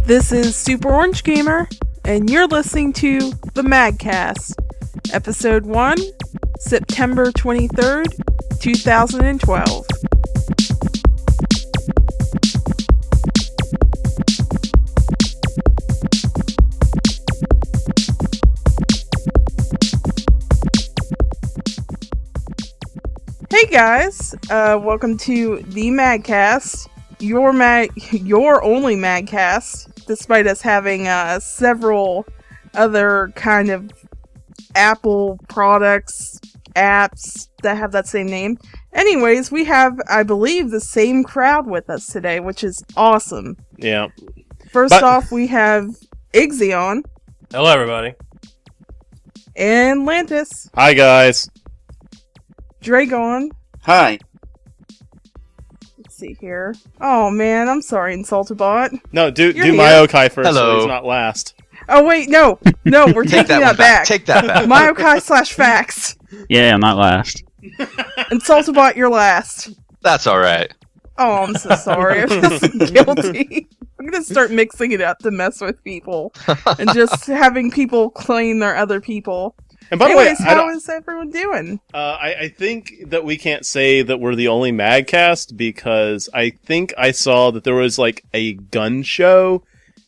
This is Super Orange Gamer, and you're listening to the MagCast, Episode 1, September 23rd, 2012. Hey guys, welcome to the MagCast, your only MagCast, despite us having several other kind of Apple products, apps that have that same name. Anyways, we have, I believe, the same crowd with us today, which is awesome. Yeah. First off, we have Ixion. Hello, everybody. And Lantis. Hi, guys. Dragon. Hi. Let's see here. Oh man, I'm sorry, Insultabot. No, do You're Mayokai first, Hello. so he's not last. Oh wait, no, we're taking that back. Take that back. Mayokai / Facts. Yeah, I'm not last. Insultabot, you're last. That's alright. Oh, I'm so sorry. I feel so guilty. I'm gonna start mixing it up to mess with people and just having people claim they're other people. And by Anyways, the way, how is everyone doing? I think that we can't say that we're the only MagCast because I think I saw that there was like a gun show.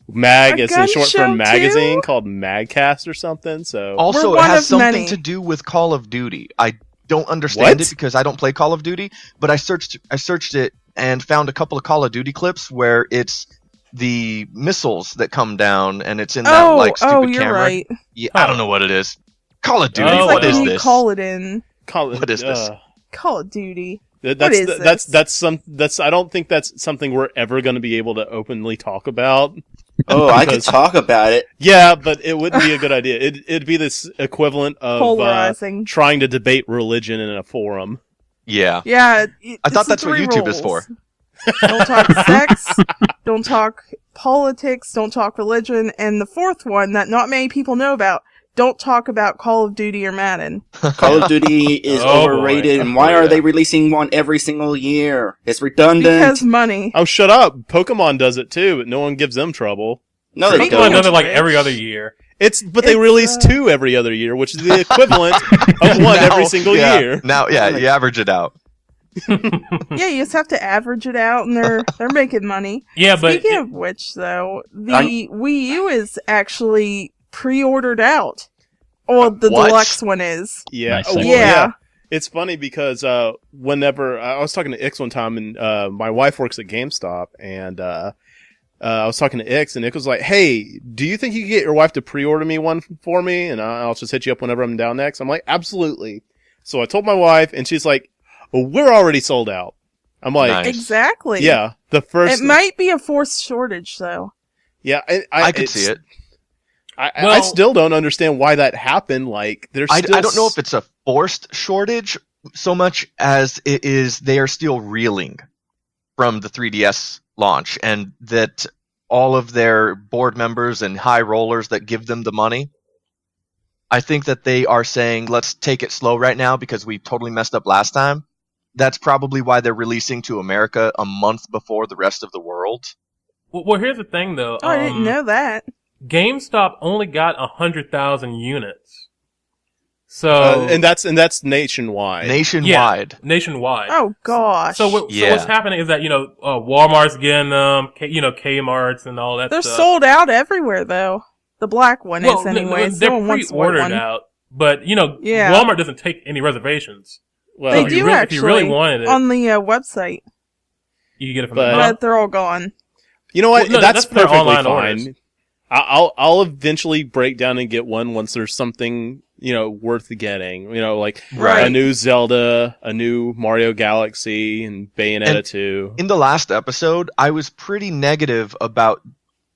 Mag A is gun in short show for magazine too? called MagCast or something. So Also, We're it one has of something many. to do with Call of Duty. I don't understand What? it because I don't play Call of Duty, but I searched it and found a couple of Call of Duty clips where it's the missiles that come down and it's in that like stupid you're camera. right. Yeah, I don't know what it is. Call of Duty. Oh, What well. is When you this? call it in. What is this? Call of Duty. That's is this? that's I don't think that's something we're ever going to be able to openly talk about. Oh, I could Because- talk about it. Yeah, but it wouldn't be a good idea. It'd be this equivalent of Polarizing. trying to debate religion in a forum. Yeah. Yeah. I thought that's what YouTube is for. Don't talk sex, don't talk politics, don't talk religion, and the fourth one that not many people know about, don't talk about Call of Duty or Madden. Call of Duty is Oh, boy. overrated, and why are they releasing one every single year? It's redundant. Because money. Oh, shut up! Pokemon does it too, but no one gives them trouble. no, they Speaking Pokemon of does don't. it like every other year. But they It's, release 2 every other year, which is the equivalent of one every single year. Now, yeah, you average it out. Yeah, you just have to average it out, and they're making money. Yeah, but Speaking of which, though, the Wii U is actually pre-ordered out. Well, the What? deluxe one is. Yeah. Nice. Oh, well, Yeah. It's funny because whenever I was talking to Ix one time, and my wife works at GameStop, and I was talking to Ix, and Ix was like, "Hey, do you think you could get your wife to pre-order me one for me, and I'll just hit you up whenever I'm down next?" I'm like, "Absolutely." So I told my wife, and she's like, "Well, we're already sold out." I'm like, Nice. Exactly. "Yeah, the first." It might be a forced shortage, though. Yeah, I could see it. I Well- still don't understand why that happened. Like, there's I still don't know if it's a forced shortage so much as it is they are still reeling from the 3DS launch, and that all of their board members and high rollers that give them the money, I think that they are saying, let's take it slow right now because we totally messed up last time. That's probably why they're releasing to America a month before the rest of the world. well, here's the thing, though. Oh, I didn't know that. GameStop only got 100,000 units. So and that's nationwide. Nationwide. nationwide. Oh gosh. So what's happening is that Walmart's getting them, Kmart's and all that. They're stuff. sold out everywhere, though. The black one is, n- anyways. They're No one wants the white pre-ordered one. out, but Yeah. Walmart doesn't take any reservations. Well, They if you do really- actually if you really wanted it, on the website, you can get it from But- the but they're all gone. You know what? Well, no, that's that's their perfectly online fine. orders. I'll eventually break down and get one once there's something worth getting. Like Right. a new Zelda, a new Mario Galaxy, and Bayonetta And 2. In the last episode, I was pretty negative about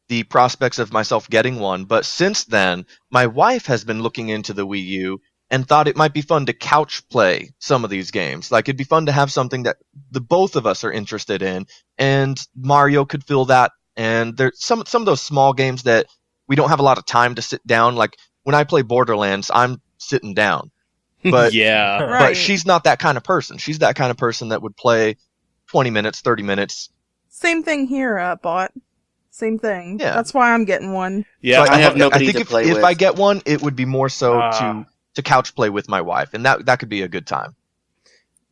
the prospects of myself getting one, but since then, my wife has been looking into the Wii U and thought it might be fun to couch play some of these games. Like, it'd be fun to have something that the both of us are interested in, and Mario could fill that. And there's some of those small games that we don't have a lot of time to sit down. Like, when I play Borderlands, I'm sitting down. But yeah. Right. but she's not that kind of person. She's that kind of person that would play 20 minutes, 30 minutes. Same thing here, Bot. Same thing. Yeah. That's why I'm getting one. Yeah, So I have nobody I think to if, play if with. I get one, it would be more so to couch play with my wife, and that could be a good time.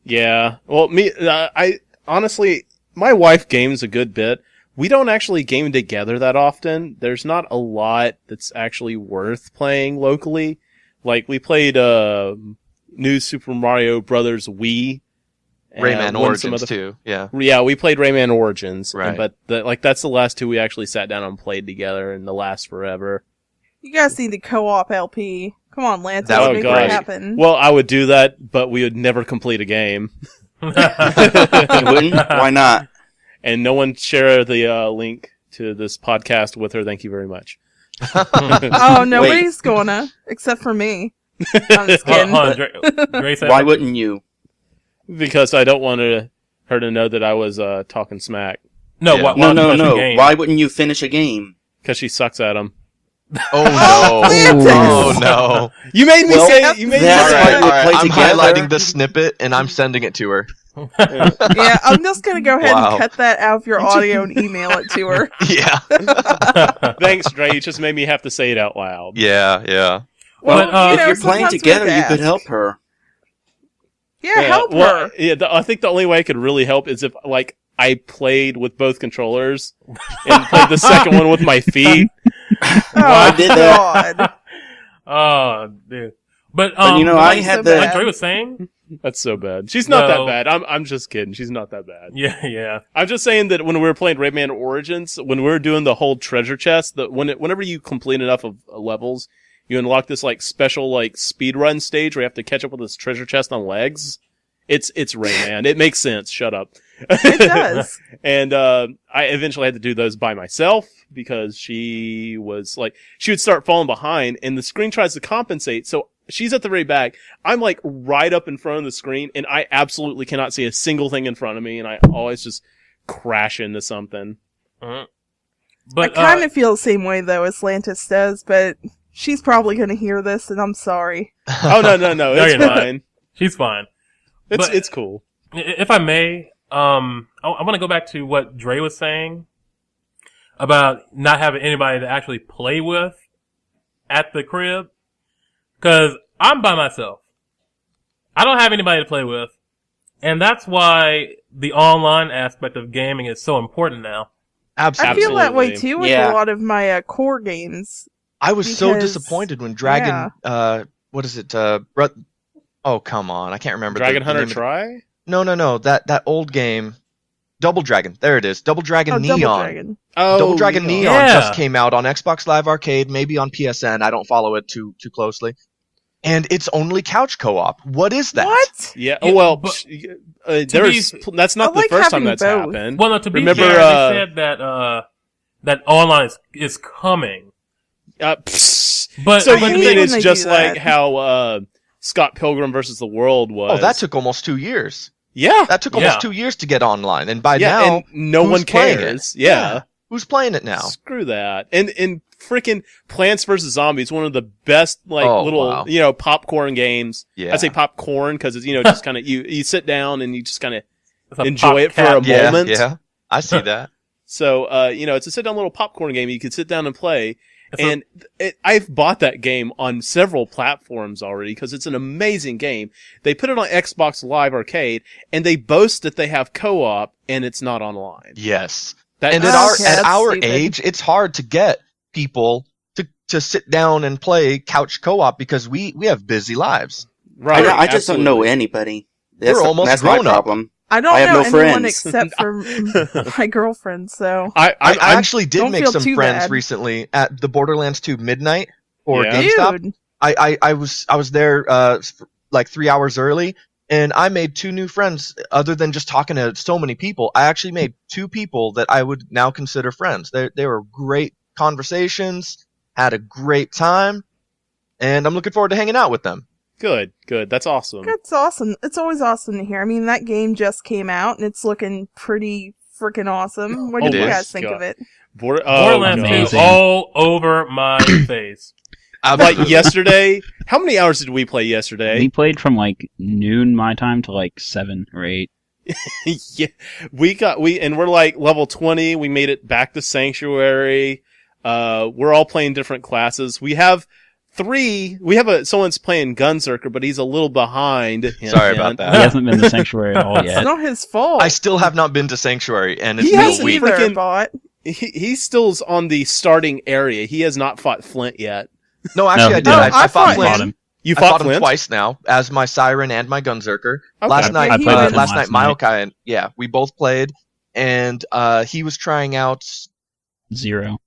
yeah. Well, I honestly, my wife games a good bit. We don't actually game together that often. There's not a lot that's actually worth playing locally. Like, we played New Super Mario Brothers Wii. Rayman Origins too. Yeah. Yeah, we played Rayman Origins. Right. But that's the last two we actually sat down and played together, and the last forever. You guys need the co-op LP. Come on, Lance. That Let's would make be it great. happen. Well, I would do that, but we would never complete a game. You wouldn't? Why not? And no one share the link to this podcast with her. Thank you very much. Oh, nobody's gonna, except for me. I'm just kidding. Dre said Why wouldn't you? Because I don't want her to know that I was talking smack. no, Yeah. why No, don't you finish the no. game? Why wouldn't you finish a game? Because she sucks at them. Oh no! Lantis! Oh no! You made me Well, say. You made me that's say. why we play I'm together. highlighting this snippet and I'm sending it to her. Yeah, I'm just gonna go ahead Wow. and cut that out of your audio and email it to her. Yeah. Thanks, Dre. You just made me have to say it out loud. Yeah. Yeah. Well, Well, If you're playing sometimes we together, have you to could ask. help her. Yeah, help well, her. Yeah, I think the only way I could really help is if, like, I played with both controllers and played the second one with my feet. Oh, I did that. God. Oh, dude. But But, you know, I like had so the... like Dre was saying, That's so bad. She's not No. that bad. I'm just kidding. She's not that bad. yeah. I'm just saying that when we were playing Rayman Origins, when we were doing the whole treasure chest, whenever you complete enough of levels, you unlock this like special like speed run stage where you have to catch up with this treasure chest on legs. It's Rayman. It makes sense. Shut up. It does. And I eventually had to do those by myself because she would start falling behind, and the screen tries to compensate. So she's at the very back. I'm like right up in front of the screen, and I absolutely cannot see a single thing in front of me, and I always just crash into something. But I kind of feel the same way, though, as Lantis does, but she's probably going to hear this, and I'm sorry. Oh no, it's you're not. fine. she's fine. But- It's cool. If I may, I want to go back to what Dre was saying about not having anybody to actually play with at the crib. Because I'm by myself. I don't have anybody to play with. And that's why the online aspect of gaming is so important now. Absolutely. I feel that way, Absolutely. too, with Yeah. a lot of my core games. I was so Because- disappointed when Dragon. What is it? Oh come on! I can't remember. Dragon the Hunter name of- Try? No. That old game. Double Dragon. There it is. Double Dragon Oh, Neon. Double Dragon. Oh, Double Dragon Neon Yeah. just came out on Xbox Live Arcade, maybe on PSN. I don't follow it too closely. And it's only couch co-op. What is that? What? Yeah. Yeah, Well, but- that's not I the like first time having that's both. happened. Well, no, to be Remember, fair, they said that, that online is coming. But so but you the mean thing- it's when they just do like that. how Scott Pilgrim versus the World was? Oh, that took almost 2 years. yeah, That took almost 2 years to get online. And by yeah, now, and no who's one playing cares. it? Yeah. Who's playing it now? Screw that. And freaking Plants vs Zombies, one of the best little wow. Popcorn games. Yeah. I say popcorn because it's just kind of you sit down and you just kind of it's a enjoy it for pop a cap. Yeah, moment. yeah. I see that. So it's a sit down little popcorn game you can sit down and play. So- And I've bought that game on several platforms already because it's an amazing game. They put it on Xbox Live Arcade, and they boast that they have co-op, and it's not online. Yes. That, And Oh, at okay, at that's our stupid. age, it's hard to get people to sit down and play couch co-op because we have busy lives. right, I just don't know absolutely. anybody. We're almost that's my grown up. problem. I don't I have know no anyone friends. except for my girlfriend, so... I I'm actually did don't make feel some too friends bad. recently at the Borderlands 2 Midnight or Yeah. GameStop. Dude! I was there like 3 hours early, and I made 2 new friends. Other than just talking to so many people, I actually made 2 people that I would now consider friends. They were great conversations, had a great time, and I'm looking forward to hanging out with them. Good. That's awesome. That's awesome. It's always awesome to hear. I mean, that game just came out, and it's looking pretty freaking awesome. What Oh do you my guys think God. of it? Borderlands 2 amazing. all over my face. Like yesterday, how many hours did we play yesterday? We played from like noon my time to like 7 or 8. Yeah, we're like level 20. We made it back to Sanctuary. We're all playing different classes. We have someone's playing Gunzerker, but he's a little behind. Sorry about that. He hasn't been to Sanctuary at all It's yet. not his fault. I still have not been to Sanctuary, and it's He been a hasn't week. either, freaking- bot. He still's on the starting area. He has not fought Flint yet. No, actually, No, I did. no, I I fought fought Flint. him. You I fought fought him Flint twice now, as my Siren and my Gunzerker. Okay. Last night, I played with him last night, last night. Maokai and we both played, and he was trying out Zero.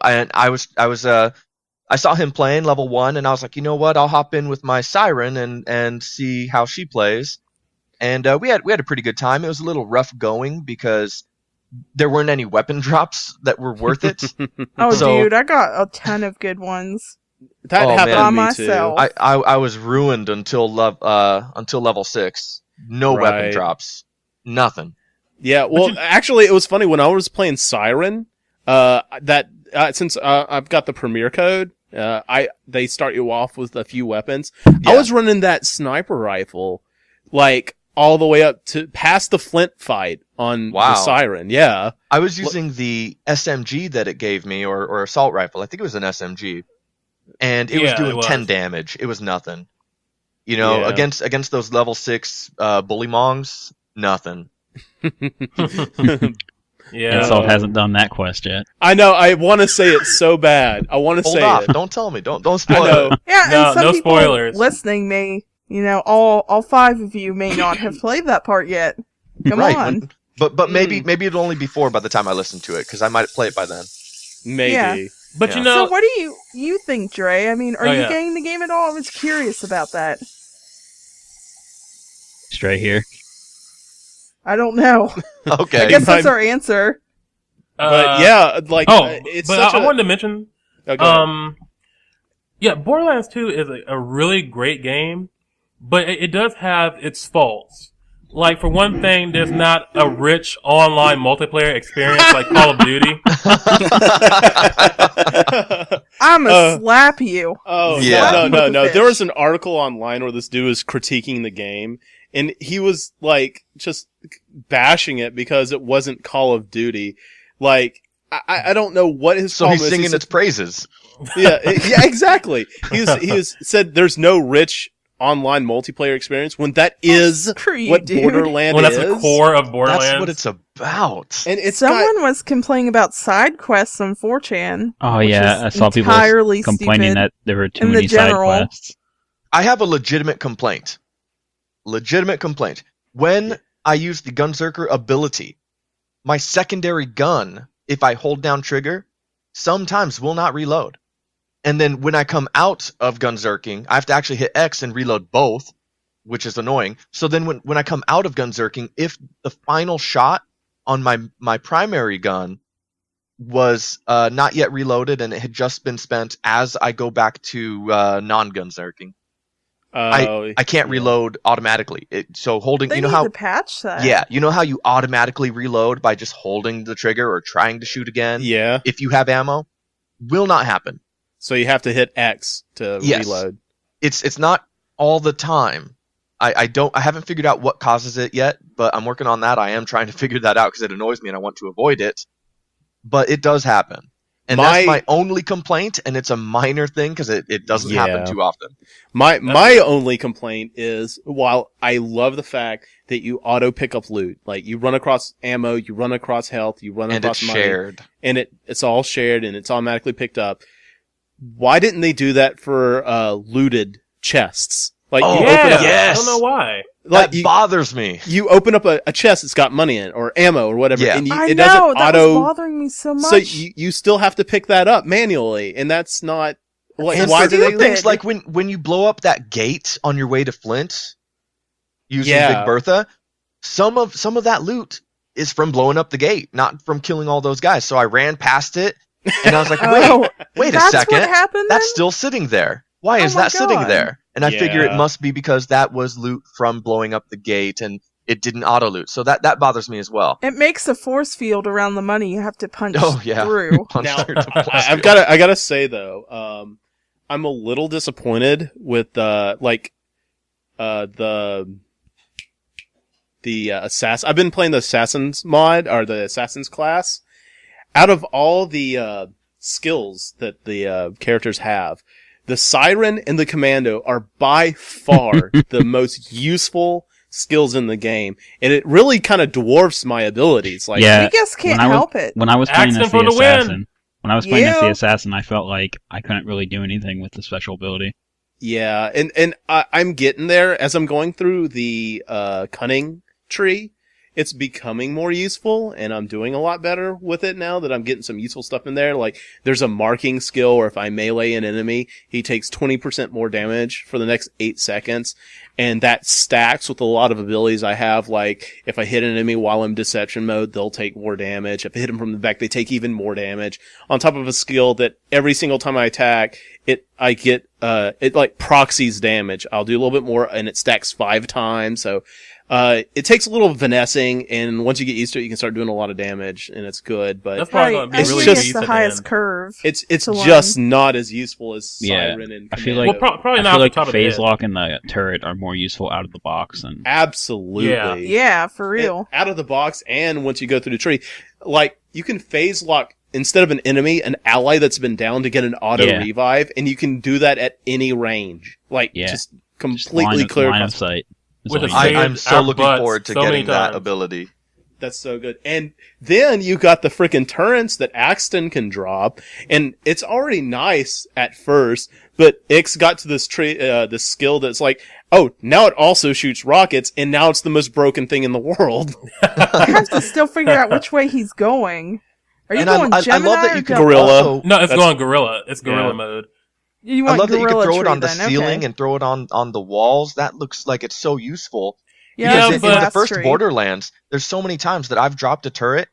and I saw him playing level 1, and I was like, you know what? I'll hop in with my Siren and see how she plays. And we had a pretty good time. It was a little rough going because there weren't any weapon drops that were worth it. Oh, So- dude, I got a ton of good ones. That Oh, happened man. to me By myself. too. I was ruined until level 6. No weapon Right. drops. Nothing. Yeah, well, actually, it was funny when I was playing Siren. Since I've got the Premier code, they start you off with a few weapons. Yeah. I was running that sniper rifle, like all the way up to past the Flint fight on Wow. the Siren. Yeah, I was using the SMG that it gave me, or assault rifle. I think it was an SMG, and it was Yeah, doing it was. 10 damage. It was nothing. You know, Yeah. against those level 6 bully mongs, nothing. Yeah. Insult hasn't done that quest yet. I know. I want to say it so bad. I want to Hold say off! it. Don't tell me. Don't I spoil know. it. Yeah, No- and some no people spoilers. listening may, all 5 of you may not have played that part yet. Come Right, on. But maybe it'll only be 4 by the time I listen to it, because I might play it by then. Maybe. Yeah. But Yeah. you know, So what do you think, Dre? I mean, are Oh, you yeah. getting the game at all? I was curious about that. Straight here. I don't know. I Okay. guess that's our answer. But yeah, like it's but such I wanted to mention, Okay. yeah, Borderlands 2 is a really great game, but it does have its faults. Like, for one thing, there's not a rich online multiplayer experience like Call of Duty. I'ma slap you. Oh Yeah. no! Fish. There was an article online where this dude was critiquing the game, and he was like just bashing it because it wasn't Call of Duty. Like I don't know what his So problem he's is. singing its praises. yeah, exactly. He was said there's no rich online multiplayer experience when that is Screw you, what dude. Borderlands Well, that's is. the core of Borderlands. That's what it's about. And it's Someone was complaining about side quests on 4chan. Oh which yeah, is I saw people entirely complaining stupid. that there were too in the many side general. quests. I have a legitimate complaint. When I use the Gunzerker ability, my secondary gun, if I hold down trigger, sometimes will not reload. And then when I come out of Gunzerking, I have to actually hit X and reload both, which is annoying. So then when I come out of Gunzerking, if the final shot on my primary gun was not yet reloaded and it had just been spent as I go back to non-Gunzerking, I can't reload automatically. So holding, They you know need how to patch that. yeah, you know how you automatically reload by just holding the trigger or trying to shoot again Yeah. if you have ammo? Will not happen. So you have to hit X to Yes. reload. It's not all the time. I haven't figured out what causes it yet, but I'm working on that. I am trying to figure that out because it annoys me and I want to avoid it. But it does happen. And that's my only complaint, and it's a minor thing because it doesn't happen too often. My only complaint is, while I love the fact that you auto pick up loot, like you run across ammo, you run across health, you run And across it's money, shared. and it's all shared and it's automatically picked up. Why didn't they do that for looted chests? Like Oh, you yeah, open up, yes. I don't know why. like That bothers me. you open up a chest that's got money in it or ammo or whatever, Yeah. and I it know, doesn't that auto. was bothering me so much. So you still have to pick that up manually, and that's not. Like, And why for do they? things like when you blow up that gate on your way to Flint using Yeah. Big Bertha, some of that loot is from blowing up the gate, not from killing all those guys. So I ran past it and I was like, Oh, wait a that's second, what happened that's then? still sitting there. Why Oh is my that sitting God. there? And I figure it Yeah. must be because that was loot from blowing up the gate and it didn't auto loot. So that bothers me as well. It makes a force field around the money you have to punch Oh, yeah. through. Punch Now, through the force I've field. got. I gotta say though, I'm a little disappointed with the the assassin. I've been playing the assassins mod or the assassins class. Out of all the skills that the characters have, the siren and the commando are by far the most useful skills in the game, and it really kind of dwarfs my abilities. Like, Yeah. We just can't help it. When I was playing Accident as for the the win. assassin, when I was playing as the Yeah. assassin, I felt like I couldn't really do anything with the special ability. yeah, and I'm getting there as I'm going through the cunning tree. It's becoming more useful, and I'm doing a lot better with it now that I'm getting some useful stuff in there. Like, there's a marking skill where if I melee an enemy, he takes 20% more damage for the next 8 seconds. And that stacks with a lot of abilities I have. Like, if I hit an enemy while I'm deception mode, they'll take more damage. If I hit them from the back, they take even more damage. On top of a skill that every single time I attack, it like proxies damage. I'll do a little bit more, and it stacks 5 times. So, it takes a little finessing, and once you get used to it, you can start doing a lot of damage, and it's good. But That's probably Right, going to I be it's really think just- easy it's the to highest end. curve. it's to just not as useful as Yeah, Siren and I feel Commando. like- Well, probably I not feel off like the top of the phase head. lock and the turret are more useful out of the box. And Absolutely. Yeah, for real. Out of the box, and once you go through the tree, like, you can phase lock instead of an enemy, an ally that's been down to get an auto Yeah. revive, and you can do that at any range. Like, Yeah. just just completely clear. line of sight. is With all a you need. save- I'm so our looking butts forward to so many getting that times. ability. That's so good. And then you got the freaking turrets that Axton can drop, and it's already nice at first, but Ix got to this this skill that's like, oh, now it also shoots rockets, and now it's the most broken thing in the world. I have to still figure out which way he's going. Are you And going I Gemini love that or you can Delta? Gorilla. also- No, it's That's- going gorilla. It's gorilla Yeah. mode. You I want love that you can Gorilla throw it Tree on the then, ceiling okay. and throw it on the walls. That looks like it's so useful. Yeah, Yeah, Because it's but- in the last first tree. Borderlands, there's so many times that I've dropped a turret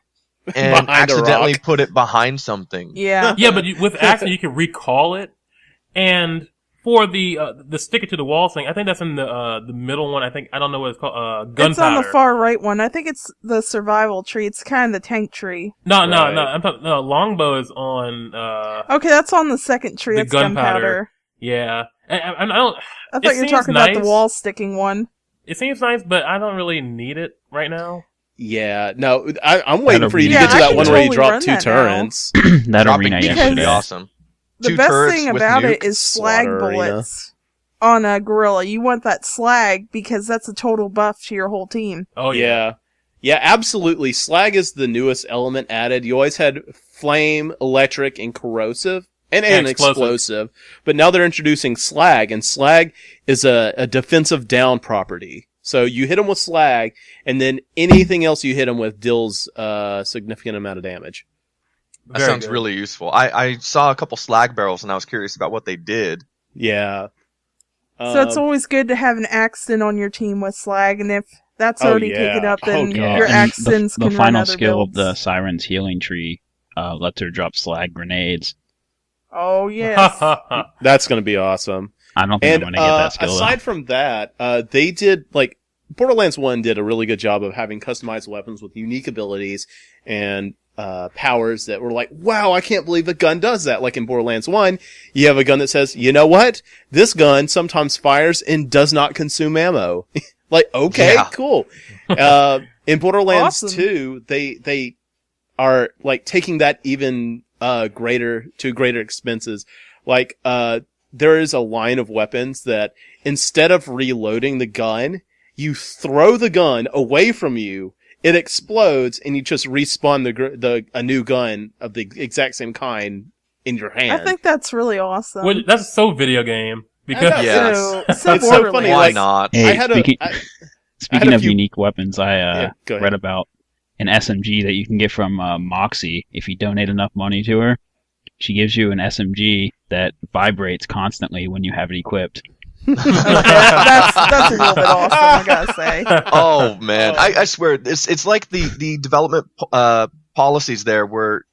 and Behind a accidentally rock. put it behind something. Yeah. Yeah, but with Axton, you can recall it. And for the stick it to the wall thing, I think that's in the middle one. I don't know what it's called. Gunpowder. It's on the far right one. I think it's the survival tree. It's kind of the tank tree. No. Right. I'm talking. No, longbow is on. Okay, that's on the second tree. The It's gunpowder. Yeah, and I don't. I It thought you were seems talking about nice. the wall sticking one. It seems nice, but I don't really need it right now. Yeah, no, I'm waiting That'll for you to be- get to Yeah, I that can one where you totally drop run 2 that now. turrets. that Dropping arena nukes because- would be yesterday. awesome. The 2 best turrets thing with about nukes. it is slag Slaughter arena. bullets on a gorilla. You want that slag because that's a total buff to your whole team. Oh yeah. Yeah, absolutely. Slag is the newest element added. You always had flame, electric, and corrosive. And explosive. But now they're introducing slag, and slag is a defensive down property. So you hit them with slag, and then anything else you hit them with deals a significant amount of damage. That Very sounds good. really useful. I saw a couple slag barrels and I was curious about what they did. Yeah. So it's always good to have an Axton on your team with slag, and if that's Oh, already yeah. taken up, Oh, then God. your and Axtons the can run final other skill of builds. the Siren's healing tree lets her drop slag grenades. Oh yes. That's going to be awesome. I don't think And I'm going to get that skill. though. aside from that, they did, like, Borderlands 1 did a really good job of having customized weapons with unique abilities and powers that were like, wow, I can't believe a gun does that. Like in Borderlands 1, you have a gun that says, you know what? This gun sometimes fires and does not consume ammo. Like, okay, Yeah. cool. In Borderlands Awesome. 2, they are, like, taking that even greater expenses. Like, there is a line of weapons that instead of reloading the gun, you throw the gun away from you, it explodes, and you just respawn a new gun of the exact same kind in your hand. I think that's really awesome. Well, that's so video game because I know. Yeah. So It's so Borderlands. funny, Why like- not? Hey, I had speaking, I had speaking a of few- unique weapons, I Yeah, go ahead. read about an SMG that you can get from Moxie if you donate enough money to her. She gives you an SMG that vibrates constantly when you have it equipped. that's a little bit awesome, I gotta say. Oh man, I swear it's like the development policies there were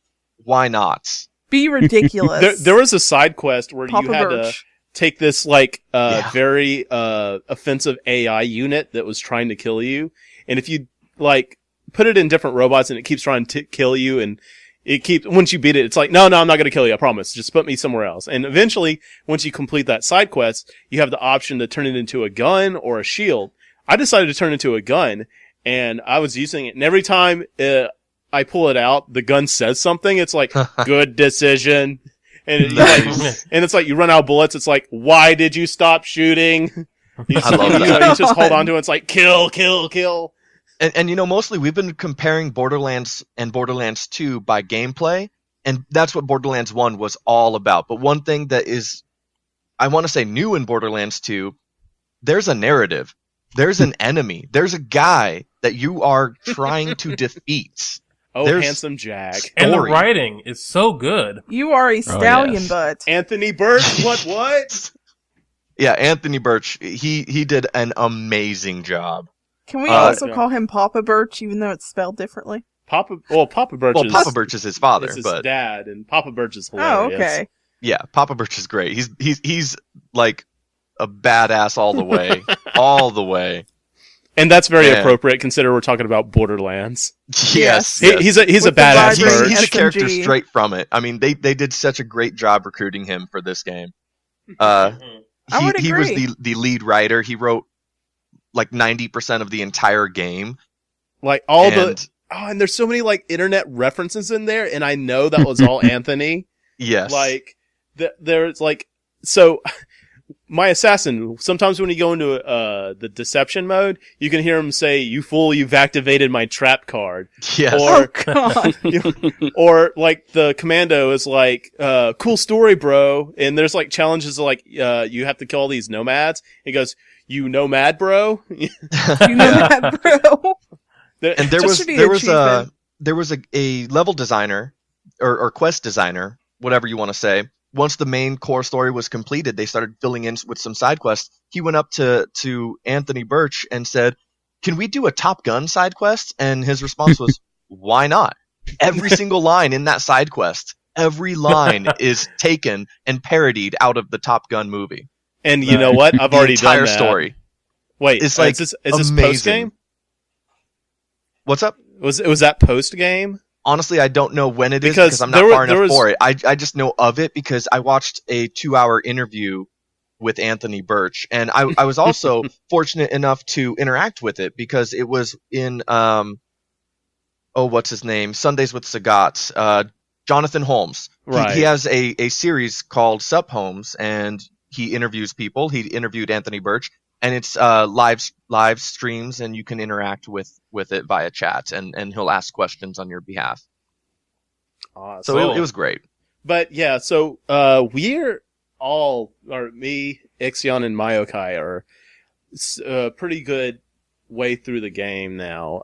why not? Be ridiculous. there was a side quest where Papa you had to Birch. take this like Yeah. very offensive AI unit that was trying to kill you, and if you like put it in different robots and it keeps trying to kill you, and it keeps once you beat it, it's like no, I'm not going to kill you, I promise. Just put me somewhere else. And eventually, once you complete that side quest, you have the option to turn it into a gun or a shield. I decided to turn it into a gun, and I was using it, and every time I pull it out, the gun says something. It's like, good decision. And, and it's like, you run out of bullets. It's like, why did you stop shooting? I love that. You just hold on to it. It's like, kill, kill, kill. And mostly we've been comparing Borderlands and Borderlands 2 by gameplay, and that's what Borderlands 1 was all about. But one thing that is, I want to say, new in Borderlands 2, there's a narrative. There's an enemy. There's a guy that you are trying to defeat. Oh, There's handsome Jack. And the story. writing is so good. You are a stallion yes. butt. Anthony Birch, what? Yeah, Anthony Birch, he did an amazing job. Can we also call him Papa Birch, even though it's spelled differently? Papa Birch Well, is Papa Birch is his father, his but dad, and Papa Birch is Oh, hilarious. okay. yeah, Papa Birch is great. He's like a badass all the way, all the way. And that's very Yeah. appropriate, considering we're talking about Borderlands. Yes, He's a With the badass vibrant Birch. he's a character SMG. straight from it. I mean, they did such a great job recruiting him for this game. I would He was agree. the lead writer. He wrote like 90% of the entire game. Like and there's so many like internet references in there, and I know that was all Anthony. Yes, Like there's like, so my assassin, sometimes when you go into the deception mode, you can hear him say, "You fool, you've activated my trap card." yes. Oh, God. Or like the commando is like, "Cool story, bro." And there's like challenges like, you have to kill all these nomads. He goes, "You nomad, bro." You know that, bro? And there Just was should be there an was achievement. there was a level designer or quest designer, whatever you want to say. Once the main core story was completed, they started filling in with some side quests. He went up to Anthony Birch and said, "Can we do a Top Gun side quest?" And his response was, "Why not?" Every single line in that side quest, every line is taken and parodied out of the Top Gun movie. And you know what? I've The already done entire that. story. Wait, It's like is this amazing. post game? What's up? Was that post game? Honestly, I don't know when it is Because because I'm not there far was- enough for it. I just know of it because I watched a 2-hour interview with Anthony Birch, and I was also fortunate enough to interact with it because it was in what's his name? Sundays with Sagat, Jonathan Holmes. Right. He has a series called Sup Holmes, and he interviews people. He interviewed Anthony Birch, and it's live streams, and you can interact with it via chat, and he'll ask questions on your behalf. So it was great. But yeah, so we're all, or me, Ixion, and Mayokai are pretty good way through the game now.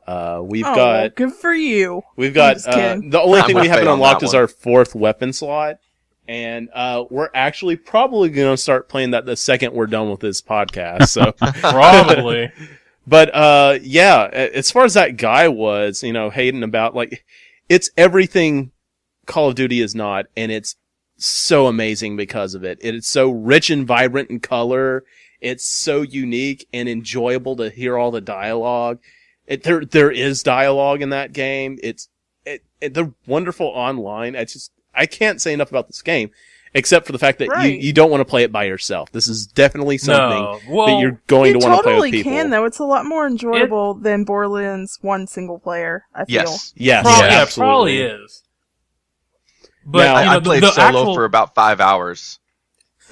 We've Oh, got good for you. we've got just kidding. the only I'm thing with we haven't Faye on unlocked that is one. our 4th weapon slot. And we're actually probably going to start playing that the second we're done with this podcast. So Probably. But yeah, as far as that guy was, hating about, like, it's everything Call of Duty is not, and it's so amazing because of it. It's so rich and vibrant in color. It's so unique and enjoyable to hear all the dialogue. There is dialogue in that game. They're wonderful online. I can't say enough about this game, except for the fact that Right. you don't want to play it by yourself. This is definitely something No. Well, that you're going You to want to play with totally people. can, though. It's a lot more enjoyable than Borderlands 1 single player, I feel. Yes. Yes, Probably, yeah, yeah, probably absolutely. is. But Now, you know, I played the solo actual, for about 5 hours,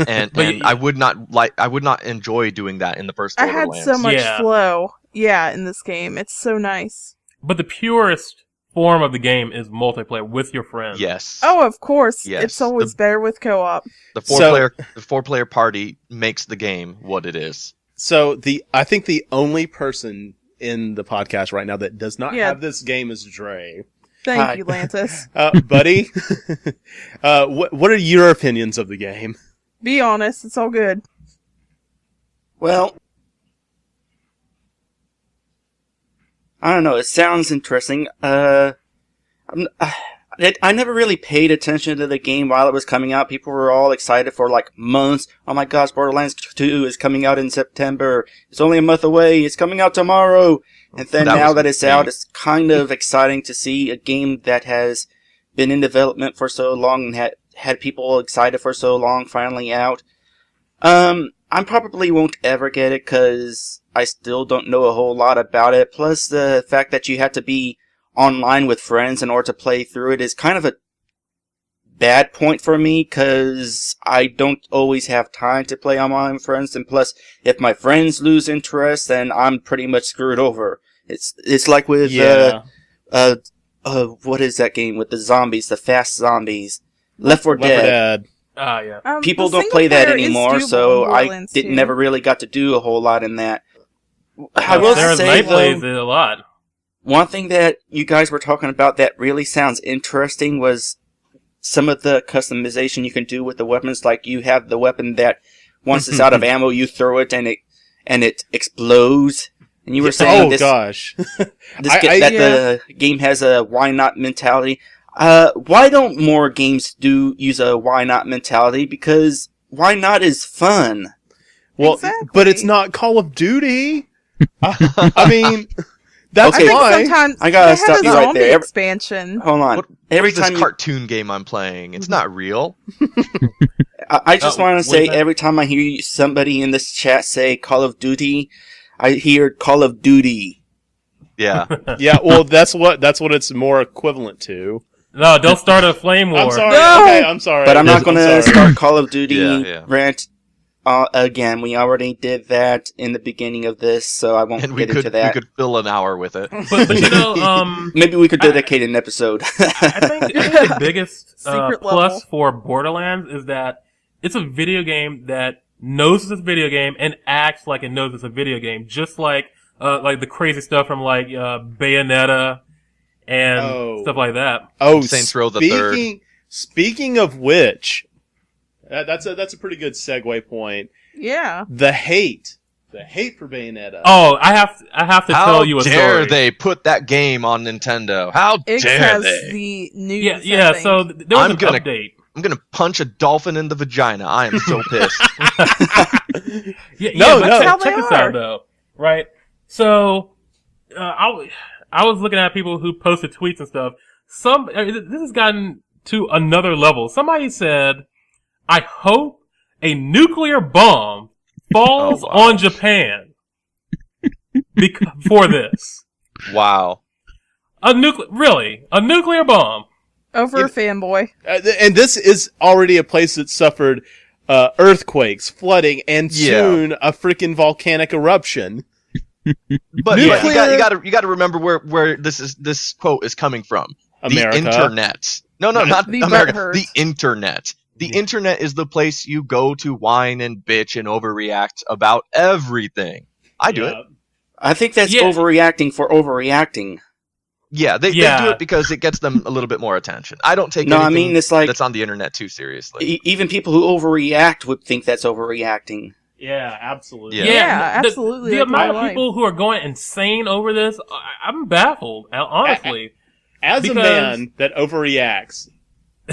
and But and I would not enjoy doing that in the first I Borderlands. had so much Yeah. flow, in this game. It's so nice. but the purest form of the game is multiplayer with your friends. Yes. Oh, of course. Yes. It's always better with co-op. The So- four player party makes the game what it is. So I think the only person in the podcast right now that does not Yeah. have this game is Dre. Thank Hi. you, Lantis. Buddy, what are your opinions of the game? Be honest, it's all good. Well, I don't know. It sounds interesting. I never really paid attention to the game while it was coming out. People were all excited for like months. Oh my gosh, Borderlands 2 is coming out in September. It's only a month away. It's coming out tomorrow. And then That now was that it's me. out, it's kind of exciting to see a game that has been in development for so long and had people excited for so long finally out. I probably won't ever get it because I still don't know a whole lot about it. Plus, the fact that you have to be online with friends in order to play through it is kind of a bad point for me, because I don't always have time to play online with friends. And plus, if my friends lose interest, then I'm pretty much screwed over. It's like with what is that game with the zombies, the fast zombies, Left 4 Dead. Yeah. People the don't play that single player is anymore, doable so in I Borderlands never 2. really got to do a whole lot in that. I will Sarah's say, Night plays though, it a lot. one thing that you guys were talking about that really sounds interesting was some of the customization you can do with the weapons. Like, you have the weapon that once it's out of ammo, you throw it and it explodes. And you were saying the game has a why not mentality. Why don't more games use a why not mentality? Because why not is fun. Well, Exactly. but it's not Call of Duty. I mean, that's Okay. why. Sometimes I gotta they stop had a you right zombie there. expansion. Hold on. Every What's this time cartoon game I'm playing? It's not real. I just want to what say, is that? every time I hear somebody in this chat say Call of Duty, I hear Call of Duty. Yeah. Yeah, well, that's what it's more equivalent to. No, don't start a flame war. I'm sorry. No! Okay, I'm sorry. But I'm not going to sorry. start Call of Duty Yeah. rant again. We already did that in the beginning of this, so I won't And we get into that. could fill an hour with it. But you know, Maybe we could dedicate an episode. I think the biggest Secret plus level. for Borderlands is that it's a video game that knows it's a video game and acts like it knows it's a video game, just like the crazy stuff from like Bayonetta and stuff like that. Oh, Saints Row the Third. Speaking of which, that's a pretty good segue point. Yeah. The hate for Bayonetta. Oh, I have to tell you a story. How dare they put that game on Nintendo? How Ix dare has they? the news. Yeah, I yeah. think. So there was I'm an gonna- update. I'm gonna punch a dolphin in the vagina. I am so pissed. No, but no. check, How check they this are. out though, right? So, I was looking at people who posted tweets and stuff. This has gotten to another level. Somebody said, "I hope a nuclear bomb falls Oh, wow. on Japan for this." Wow. A nuclear bomb. Over a fanboy. And this is already a place that suffered earthquakes, flooding, and Yeah. soon a freaking volcanic eruption. But Nuclear- you got to remember where this quote is coming from. America. The internet. No, not The America. butthurt. The internet. The internet is the place you go to whine and bitch and overreact about everything. I do it. I think that's Yeah. overreacting for overreacting. Yeah, they do it because it gets them a little bit more attention. I don't take No, I anything mean, it's like that's on the internet too seriously. even people who overreact would think that's overreacting. Yeah, absolutely. Yeah, absolutely, The that's my amount of life. people who are going insane over this, I'm baffled, honestly. As a Because- man that overreacts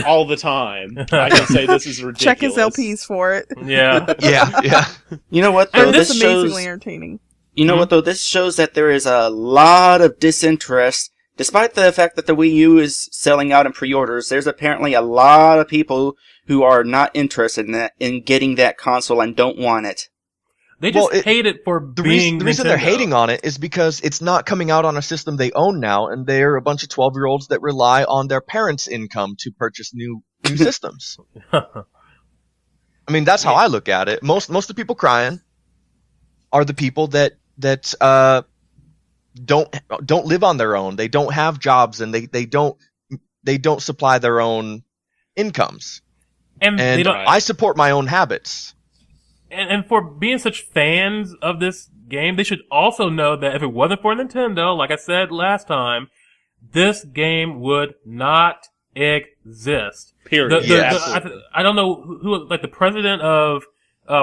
all the time, I can say this is ridiculous. Check his LPs for it. Yeah. Yeah. You know what, though? And It's This shows. amazingly entertaining. You know what, though? This shows that there is a lot of disinterest. Despite the fact that the Wii U is selling out in pre-orders, there's apparently a lot of people who are not interested in getting that console and don't want it. They just Well, hate it for The being reason they're Nintendo. hating on it is because it's not coming out on a system they own now, and they're a bunch of 12-year-olds that rely on their parents' income to purchase new systems. I mean, that's how I look at it. Most of the people crying are the people that don't live on their own. They don't have jobs, and they don't supply their own incomes. and they And don't, I support my own habits. and for being such fans of this game, they should also know that if it wasn't for Nintendo, like I said last time, this game would not exist. Period. I don't know who, like the president of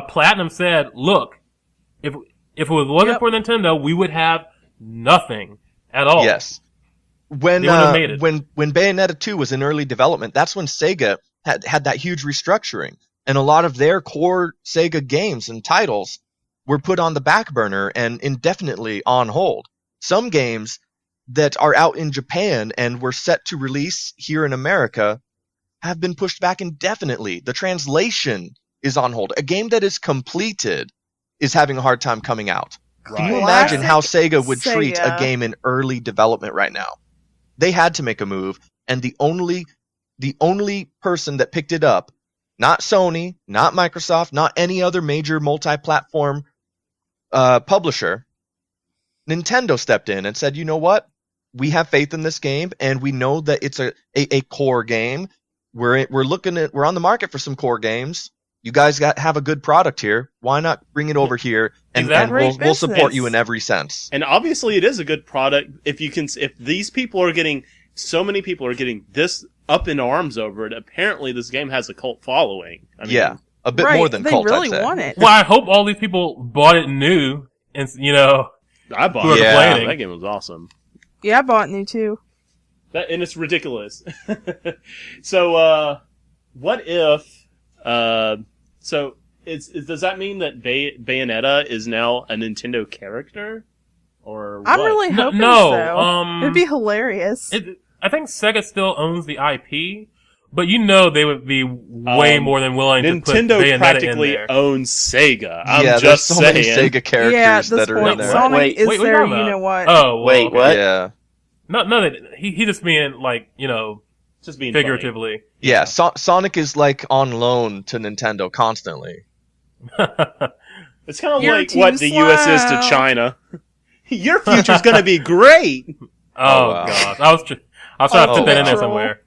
Platinum said, "Look, if it wasn't for Nintendo, we would have nothing at all." Yes. When They wouldn't have made it. when Bayonetta 2 was in early development, that's when Sega had that huge restructuring, and a lot of their core Sega games and titles were put on the back burner and indefinitely on hold. Some games that are out in Japan and were set to release here in America have been pushed back indefinitely. The translation is on hold. A game that is completed is having a hard time coming out. Can you Right. imagine how Classic Sega would treat a Sega. game in early development right now? They had to make a move, and the only person that picked it up, not Sony, not Microsoft, not any other major multi-platform publisher, Nintendo stepped in and said, "You know what? We have faith in this game, and we know that it's a core game. We're on the market for some core games. You guys have a good product here. Why not bring it over here and Exactly. we'll support you in every sense." And obviously, it is a good product. If these people are getting, so many people are getting this up in arms over it. Apparently, this game has a cult following. I mean, Yeah, a bit right, more than they cult. really I'd say. want it. Well, I hope all these people bought it new, and I bought Who are it. complaining? That game was awesome. Yeah, I bought new too. And it's ridiculous. So, what if? So, does that mean that Bayonetta is now a Nintendo character, or I'm what? really hoping no, so. It'd be hilarious. I think Sega still owns the IP, but they would be way more than willing to put Nintendo Bayonetta practically in there. owns Sega. I'm Yeah, there's just so saying. many Sega characters yeah, at this that are in point, there. Sonic Wait, is what are you there. talking You about? know what? Oh, well, Wait, okay. what? Yeah, No, he just mean Just being figuratively. yeah. Sonic is like on loan to Nintendo constantly. Funny. It's kind of You're like too what the U.S. is to slow. China. Your future's gonna be great. Oh, wow. God, I was trying to Oh, fit that in there wow. somewhere.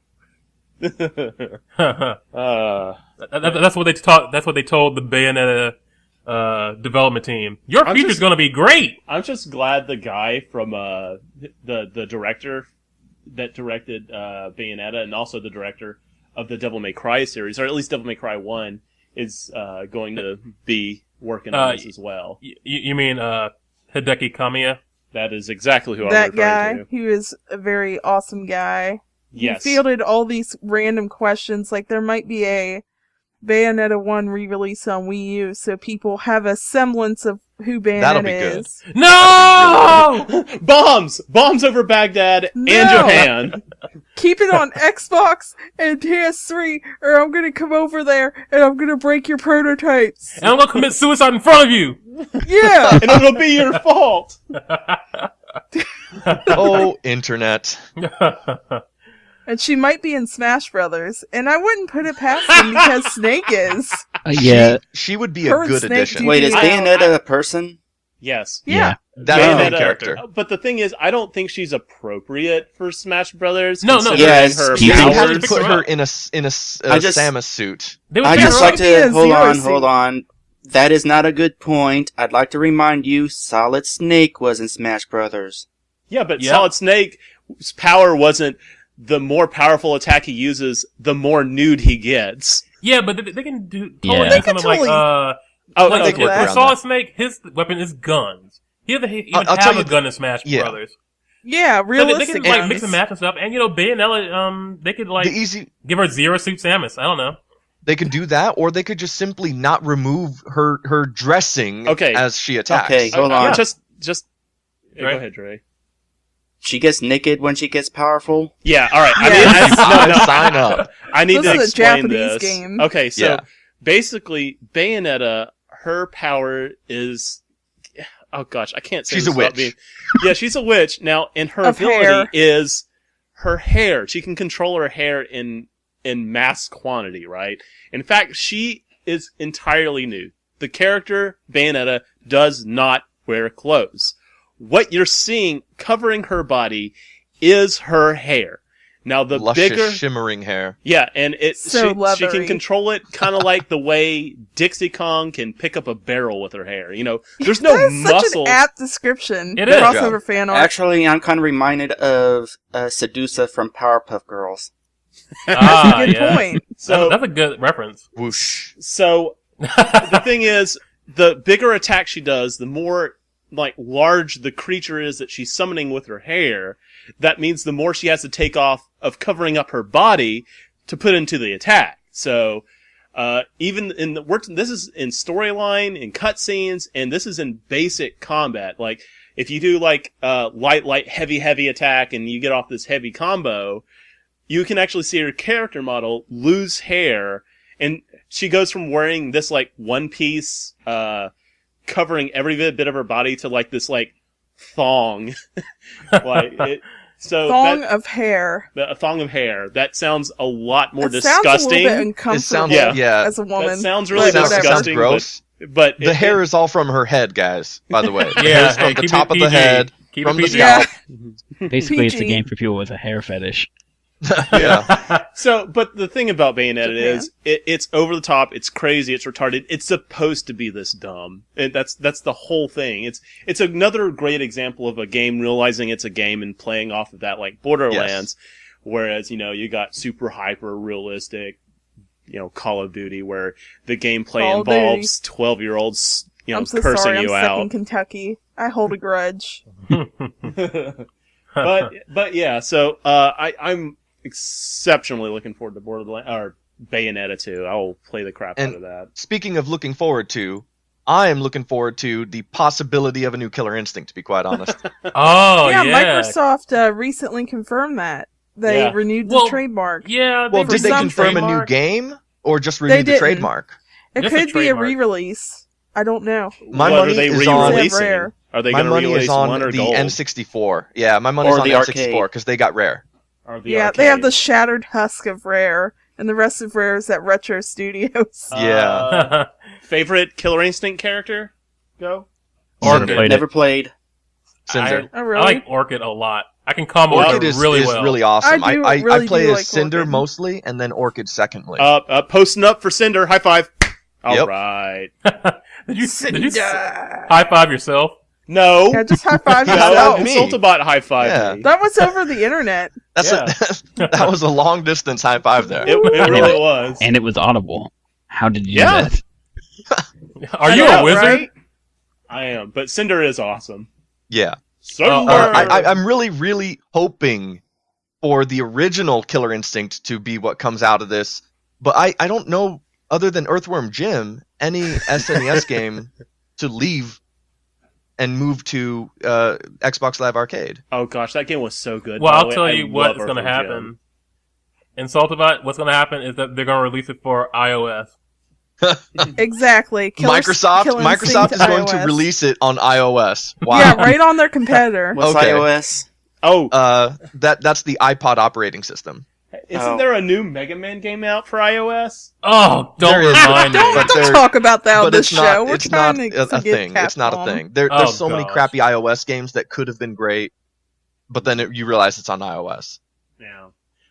uh, That's what they taught. That's what they told the Bayonetta development team. Your I'm future's just- going to be great. I'm just glad the guy from the director that directed Bayonetta and also the director of the Devil May Cry series, or at least Devil May Cry 1, is going to be working on this as well. You mean Hideki Kamiya? That is exactly who I'm That referring guy, to. he was a very awesome guy. Yes. He fielded all these random questions, like there might be a Bayonetta 1 re-release on Wii U, so people have a semblance of who That'll Bayonetta be good. is. No! Bombs over Baghdad and No! Japan. Keep it on Xbox and PS3, or I'm gonna come over there and I'm gonna break your prototypes. And I'm going to commit suicide in front of you. Yeah! And it'll be your fault. Oh, internet. And she might be in Smash Brothers, and I wouldn't put it past them because Snake is. Yeah, She would be Her a and good Snake addition. do- Wait, is I- Bayonetta a person? Yes. Yeah. That's the main Bayonetta- character. But the thing is, I don't think she's appropriate for Smash Brothers. No, considering Yes, her you They think- had to powers. put her in a I just- Samus suit. They would I pick just her like up. be a to Zero suit. hold on. That is not a good point. I'd like to remind you, Solid Snake was in Smash Brothers. Yeah, but Yeah. Solid Snake's power wasn't the more powerful attack he uses, the more nude he gets. Yeah, but they can do Yeah. totally They can something totally- like Oh, like, they can work for around Solid that. Snake, his weapon is guns. He doesn't even I'll tell have you a gun in Smash yeah. Brothers. Yeah, So they realistic. can like mix and match and stuff. And Bayonetta, they could like The easy give her Zero Suit Samus. I don't know. They could do that, or they could just simply not remove her dressing Okay. as she attacks. Okay, hold on. Just Right. go ahead, Dre. She gets naked when she gets powerful. Yeah, all right. Yeah. Sign up. I need This to is a explain Japanese this. game. Okay, so Yeah. basically, Bayonetta, her power is. Oh gosh, I can't say She's this a without witch. being- Yeah, she's a witch. Now, and her Of ability hair. is her hair. She can control her hair in mass quantity, right? In fact, she is entirely nude. The character, Bayonetta, does not wear clothes. What you're seeing covering her body is her hair. Now, the Luscious, bigger... shimmering hair. Yeah, and So she can leathery. control it kind of like the way Dixie Kong can pick up a barrel with her hair. You know, there's no That is muscle. such an apt description. It is. Crossover fan art. Actually, I'm kind of reminded of Sedusa from Powerpuff Girls. Ah, Good yeah. point. So, That's a good reference. Whoosh. so the thing is, the bigger attack she does, the more like large the creature is that she's summoning with her hair. That means the more she has to take off of covering up her body to put into the attack. So, even in this is in storyline, in cutscenes, and this is in basic combat. Like, if you do like, light, heavy attack and you get off this heavy combo, you can actually see her character model lose hair, and she goes from wearing this like one piece, covering every bit of her body to like this like thong, like it. So Thong of hair. a thong of hair. That sounds a lot more It sounds a disgusting. little bit uncomfortable Yeah. as a woman. That sounds really but whatever. disgusting. gross. But The hair is all from her head, guys. By the way, the Yeah, hair's hey, from the keep top it of the PG. head, Keep from it the PG. scalp. Basically, it's a PG. game for people with a hair fetish. Yeah. So, but the thing about Bayonetta Japan. is, it's over the top, it's crazy, it's retarded, it's supposed to be this dumb. And that's the whole thing. It's another great example of a game realizing it's a game and playing off of that, like Borderlands, whereas, you got super hyper realistic, Call of Duty, where the gameplay Call of Duty. involves 12-year-olds, I'm so cursing sorry. I'm you stuck in out. Kentucky. I hold a grudge. But yeah, so, I'm exceptionally looking forward to Borderlands, or Bayonetta 2. I'll play the crap out of that. Speaking of looking forward to, I am looking forward to the possibility of a new Killer Instinct, to be quite honest. Oh, yeah. Microsoft recently confirmed that. They Yeah. renewed the Well, trademark. Yeah. Well, did they some confirm a new trademark? game or just renew the didn't. trademark? It Just a could be a trademark. re-release. I don't know. My What money are they is on- re-releasing? Rare. Are they My going to money re-release is on one or the gold? N64. Yeah, my money's Or on the the N64 arcade. because they got Rare. Or the Yeah, they have the arcade? shattered husk of Rare, and the rest of Rare is at Retro Studios. Yeah. Favorite Killer Instinct character? Go. Never Orchid. played Never played. Cinder. Oh, I really? like Orchid a lot. I can combo Orchid her is really is well. really awesome. I do I really play do as like Cinder Orchid. mostly, and then Orchid secondly. Posting up for Cinder. High five. All Yep. right. did you Cinder. high five yourself? No. Yeah, just high five No, yourself. me. Insultabot high five Yeah. me. That was over the internet. That's that was a long distance high five there. It really was. And it was audible. How did you Yeah. do that? Are I you know, a wizard? right? I am, but Cinder is awesome. Yeah. Cinder. I'm really, really hoping for the original Killer Instinct to be what comes out of this, but I don't know, other than Earthworm Jim, any SNES game to leave and move to Xbox Live Arcade. Oh gosh, that game was so good. Well, by the I'll way. tell I you love what's going to Earthworm happen. Insultabot, what's going to happen is that they're going to release it for iOS. Exactly. Microsoft Instinct is going to iOS. release it on iOS. Wow. Yeah, right on their competitor. What's Okay. iOS? Jim. That's the iPod operating system. Isn't Oh. there a new Mega Man game out for iOS? Oh, don't There is- remind me. But Don't they're- talk about that on But this it's show. not. We're It's not trying to a get thing. It's not a Capcom. thing. There's Oh, so many gosh. crappy iOS games that could have been great, but then you realize it's on iOS. Yeah.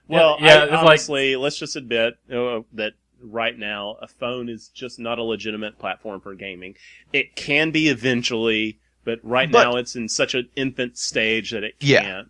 Well, Yeah, it's like- honestly, let's just admit that right now a phone is just not a legitimate platform for gaming. It can be eventually, but right But- now it's in such an infant stage that it Yeah. can't.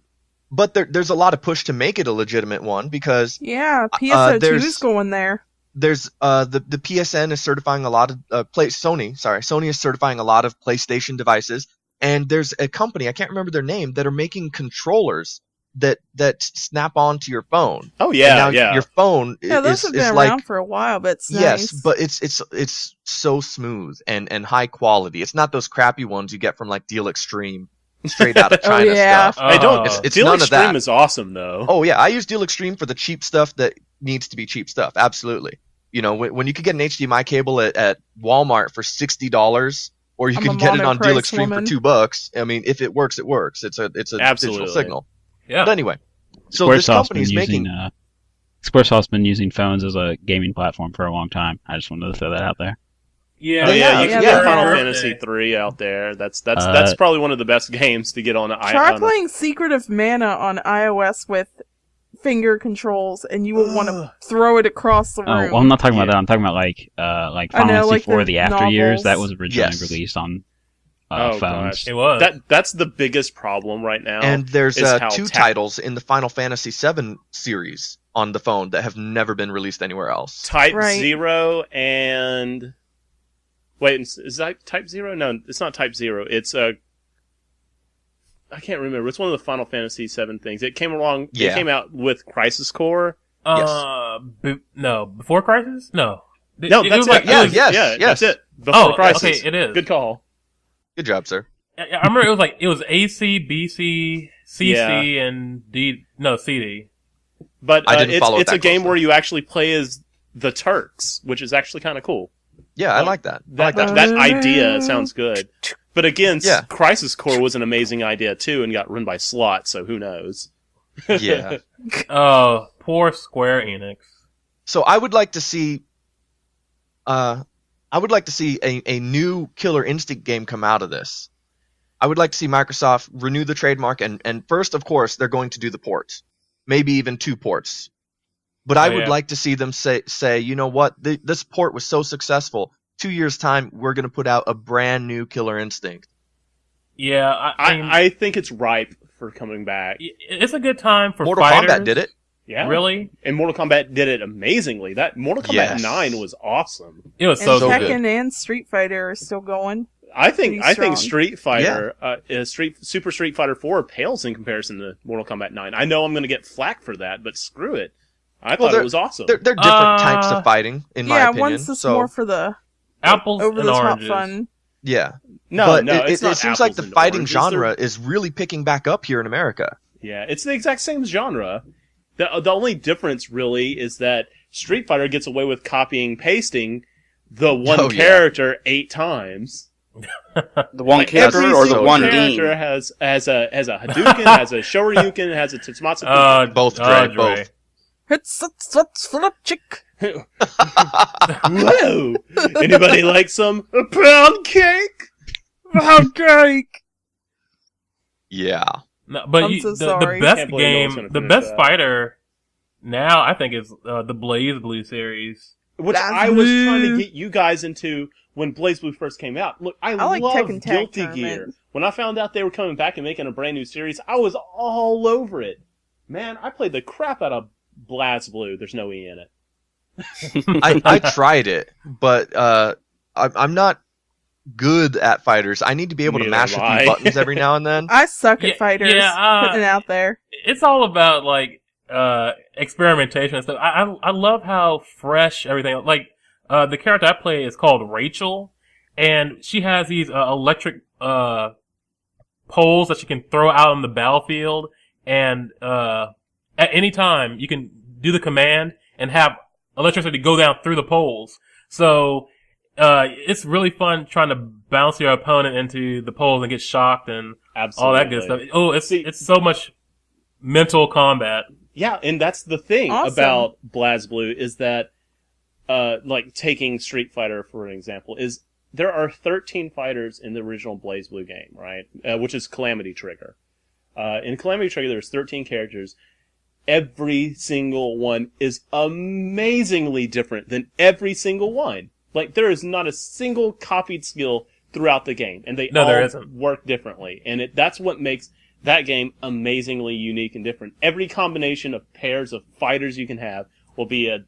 But there's a lot of push to make it a legitimate one because Yeah, PSO2 there's- is going there. there's the PSN is certifying a lot of Sony is certifying a lot of PlayStation devices, and there's a company, I can't remember their name, that are making controllers that snap onto your phone. Oh And yeah, now yeah. your phone Yeah, those is have been like around for a while, but it's yes, nice. but it's so smooth and high quality. It's not those crappy ones you get from like Deal Extreme, straight out of Oh, China yeah. stuff. I don't. It's Deal none of Extreme that. is awesome though. Oh yeah, I use Deal Extreme for the cheap stuff that needs to be cheap stuff. Absolutely. You know, when you could get an HDMI cable at Walmart for $60, or you I'm can a get it on Deal monoprice Extreme woman. for $2. I mean, if it works, it works. It's a Absolutely. digital signal. Yeah. But anyway, so this Squaresoft's been company's using making. Squaresoft's been using phones as a gaming platform for a long time. I just wanted to throw that out there. Yeah, Oh, yeah, you yeah, can yeah. get Final Yeah. Fantasy 3 out there. That's Uh, probably one of the best games to get on. Try playing Secret of Mana on iOS with finger controls, and you will want to throw it across the room. Oh, well, I'm not talking about Yeah. that. I'm talking about like I Final know, Fantasy like 4: the The After Years. novels. That was originally Yes. released on Oh, phones. gosh. It was. That's the biggest problem right now. And there's is how two titles in the Final Fantasy VII series on the phone that have never been released anywhere else. Type Right. 0 and wait, is that Type 0? No, it's not Type 0. It's I can't remember. It's one of the Final Fantasy VII things. It came along. Yeah. It came out with Crisis Core. No, before Crisis? No. No, that's was it. like- Yeah, it was- yes, yeah, yes. that's it. Before Oh, Crisis. okay, it is. Good call. Good job, sir. I remember it was AC, BC, CC, and CD. But I didn't follow it it's that a game closely. where you actually play as the Turks, which is actually kind of cool. Yeah, I like that. That idea sounds good. But again, Yeah. Crisis Core was an amazing idea too, and got run by Slot, so who knows? Yeah. Oh, poor Square Enix. So I would like to see a new Killer Instinct game come out of this. I would like to see Microsoft renew the trademark, and first, of course, they're going to do the ports. Maybe even 2 ports. But I would like to see them say, you know what, this port was so successful, 2 years' time, we're going to put out a brand new Killer Instinct. Yeah, I think it's ripe for coming back. It's a good time for Mortal fighters. Kombat did it. Yeah. Really? And Mortal Kombat did it amazingly. That Mortal Kombat Yes. 9 was awesome. It was And so good. Tekken and Street Fighter are still going. I think Pretty strong. Street Fighter, Super Street Fighter 4 pales in comparison to Mortal Kombat 9. I know I'm going to get flack for that, but screw it. I thought it was awesome. They're different types of fighting, in my opinion. One's just more for the Apples and over-the-top oranges. fun. Yeah. No, But it's it not seems like apples the and fighting oranges. genre is really picking back up here in America. Yeah, it's the exact same genre. The only difference really is that Street Fighter gets away with copying pasting the one character 8 times. The one character Every or the single one character game? has a Hadouken, has a Shoryuken, has a Tetsumatsu. Both, Dre, both. It's flip chick. Whoa! Anybody like some pound cake? Pound cake. Yeah. No, but I'm so sorry. the best Can't believe no one's game, gonna the finish best that. fighter now, I think, is the Blaze Blue series. Which That's I was blue. trying to get you guys into when Blaze Blue first came out. Look, I like love Tekken Tag Guilty Gear. Tournament. When I found out they were coming back and making a brand new series, I was all over it. Man, I played the crap out of BlazBlue. There's no E in it. I tried it, but I'm not good at fighters. I need to be able to Neither mash a am I. few buttons every now and then. I suck Yeah, at fighters. yeah, Putting it out there. It's all about like experimentation and stuff. I love how fresh everything. Like the character I play is called Rachel, and she has these electric poles that she can throw out on the battlefield, and at any time you can do the command and have electricity go down through the poles. So it's really fun trying to bounce your opponent into the poles and get shocked and Absolutely. all that good stuff. Oh, it's so much mental combat. Yeah, and that's the thing Awesome. about BlazBlue is that, like taking Street Fighter for an example, is there are 13 fighters in the original BlazBlue game, right? Which is Calamity Trigger. In Calamity Trigger, there's 13 characters. Every single one is amazingly different than every single one. Like, there is not a single copied skill throughout the game, and No, there all isn't. work differently. And that's what makes that game amazingly unique and different. Every combination of pairs of fighters you can have will be a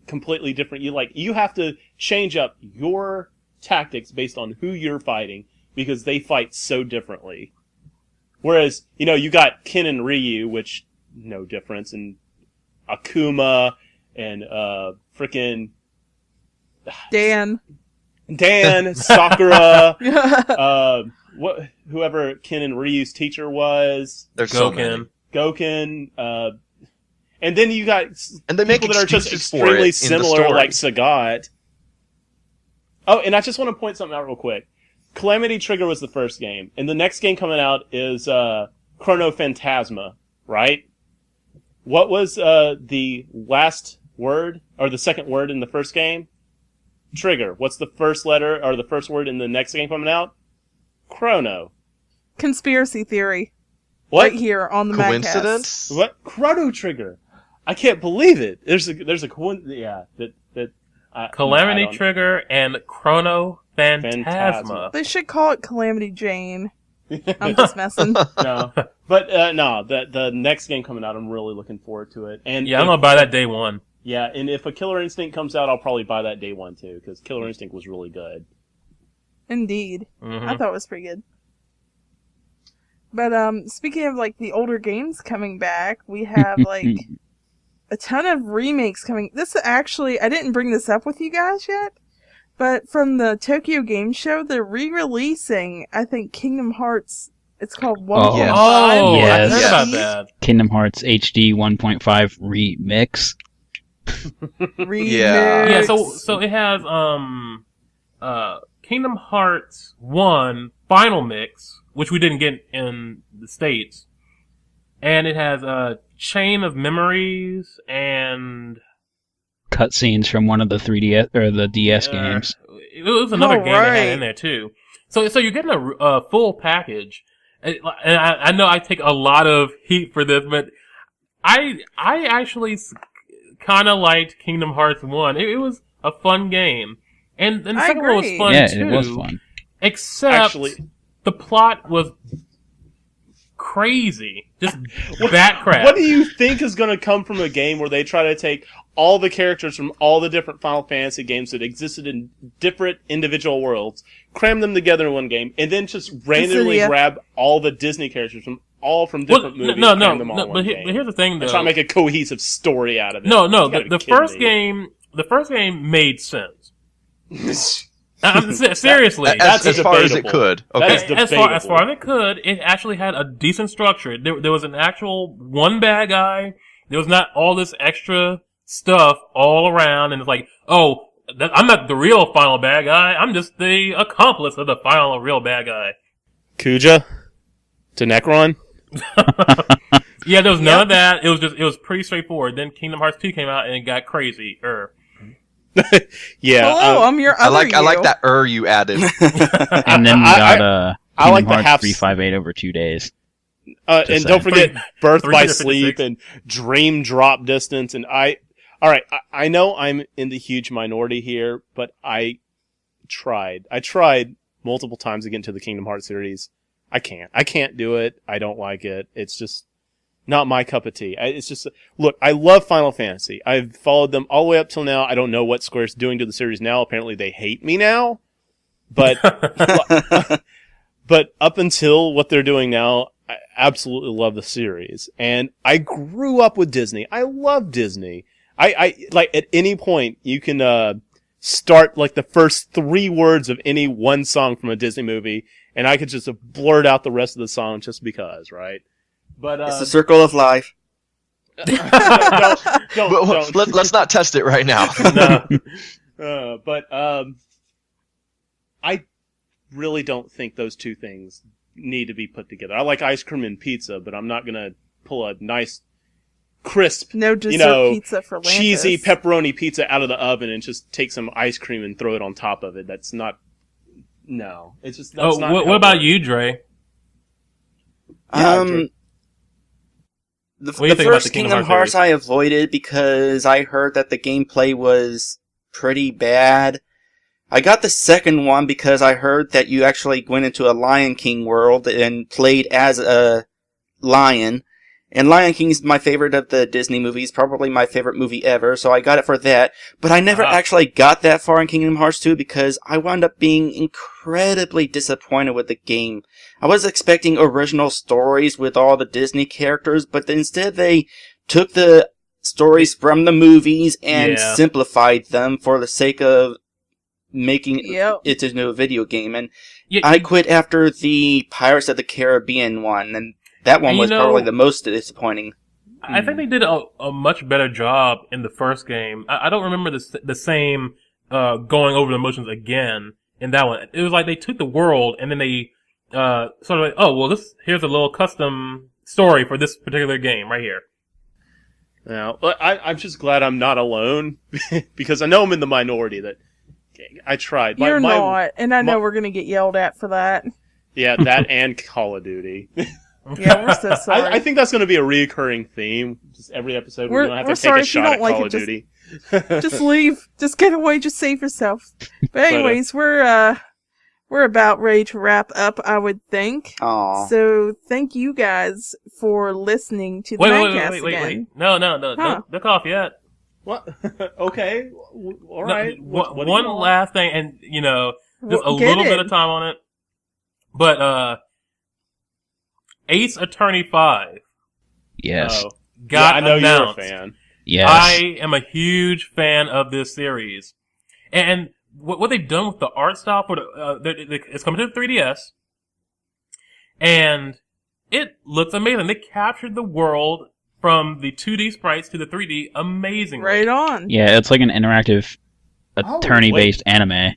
completely different. You have to change up your tactics based on who you're fighting because they fight so differently. Whereas, you got Ken and Ryu, which no difference, and Akuma and frickin' Dan. Sakura, whoever Ken and Ryu's teacher was, There's so many. Goken, and then you got And they make people that are just excuses for extremely it in the similar, story. like Sagat. Oh, and I just want to point something out real quick. Calamity Trigger was the first game, and the next game coming out is Chrono Phantasma, right? What was the last word, or the second word in the first game? Trigger. What's the first letter, or the first word in the next game coming out? Chrono. Conspiracy theory. What? Right here on the Coincidence? What? Chrono Trigger. I can't believe it. There's a coincidence. Yeah. Calamity I don't- Trigger and Chrono Phantasma. Phantasma. They should call it Calamity Jane. I'm just messing. No, but no. The next game coming out, I'm really looking forward to it. And Yeah, I'm gonna buy that day one. Yeah, and if a Killer Instinct comes out, I'll probably buy that day one too, because Killer Instinct was really good. Indeed. Mhm. I thought it was pretty good. But speaking of like the older games coming back, we have like a ton of remakes coming. This actually, I didn't bring this up with you guys yet, but from the Tokyo Game Show, they're re-releasing, I think, Kingdom Hearts. It's called 1.5. yes. Oh, Yes. I heard about that. Kingdom Hearts HD 1.5 remix. Remix. Yeah. Yeah, so it has Kingdom Hearts 1 Final Mix, which we didn't get in the States. And it has a Chain of Memories and cutscenes from one of the 3DS or the DS games. It was another game they had in there too. So you're getting a full package. And I know I take a lot of heat for this, but I actually kind of liked Kingdom Hearts 1. It was a fun game. And the second one was fun too. Yeah, it was fun. Except the plot was crazy. Just bat crap. What do you think is going to come from a game where they try to take all the characters from all the different Final Fantasy games that existed in different individual worlds, cram them together in one game, and then just randomly grab all the Disney characters from different movies and cram them all in one game? But here's the thing, though. Try to make a cohesive story out of it. No, the first game made sense. Seriously, as far as it could. Okay. As far as it could, it actually had a decent structure. There was an actual one bad guy. There was not all this extra stuff all around, and it's like, oh, I'm not the real final bad guy. I'm just the accomplice of the final real bad guy. Kuja to Necron. Yeah, there was none of that. It was pretty straightforward. Then Kingdom Hearts 2 came out, and it got crazy. Yeah. Hello, I'm your other I like that you added. And then we got Kingdom Hearts 358 over 2 days. And don't forget Birth by Sleep and Dream Drop Distance. And I know I'm in the huge minority here, but I tried multiple times to get into the Kingdom Hearts series. I can't do it. I don't like it. It's just not my cup of tea. Look, I love Final Fantasy. I've followed them all the way up till now. I don't know what Square's doing to the series now. Apparently they hate me now. But, but up until what they're doing now, I absolutely love the series. And I grew up with Disney. I love Disney. I like at any point you can, start like the first 3 words of any one song from a Disney movie, and I could just blurt out the rest of the song just because, right? But it's the circle of life. Don't. Let's not test it right now. No. But I really don't think those two things need to be put together. I like ice cream and pizza, but I'm not gonna pull a nice, crisp, pizza for Lantis. Cheesy pepperoni pizza out of the oven and just take some ice cream and throw it on top of it. That's not. No, it's just. That's not what about you, Dre? The first Kingdom Hearts I avoided because I heard that the gameplay was pretty bad. I got the second one because I heard that you actually went into a Lion King world and played as a lion. And Lion King is my favorite of the Disney movies, probably my favorite movie ever, so I got it for that. But I never actually got that far in Kingdom Hearts 2 because I wound up being incredibly disappointed with the game. I was expecting original stories with all the Disney characters, but instead they took the stories from the movies and simplified them for the sake of making it into a video game. And I quit after the Pirates of the Caribbean one, and that one was probably the most disappointing. I think they did a much better job in the first game. I don't remember the same going over the motions again in that one. It was like they took the world and then they sort of like, oh, well, here's a little custom story for this particular game right here. Now, I'm just glad I'm not alone because I know I'm in the minority that I tried. You're not, and I know we're going to get yelled at for that. Yeah, that and Call of Duty. Yeah, we're so sorry. I think that's going to be a reoccurring theme. Just every episode we're going to have to take a shot at Call of Duty. Just leave. Just get away. Just save yourself. But anyways, we're about ready to wrap up, I would think. Aww. So thank you guys for listening to the MagCast again. No. Don't look off yet. What? Okay. All right. One last thing, and just a little bit of time on it. But Ace Attorney 5. Yes. Got I know announced. You're a fan. Yes. I am a huge fan of this series. And what they've done with the art style for it's coming to the 3DS. And it looks amazing. They captured the world from the 2D sprites to the 3D amazingly. Right on. Yeah, it's like an interactive attorney-based anime.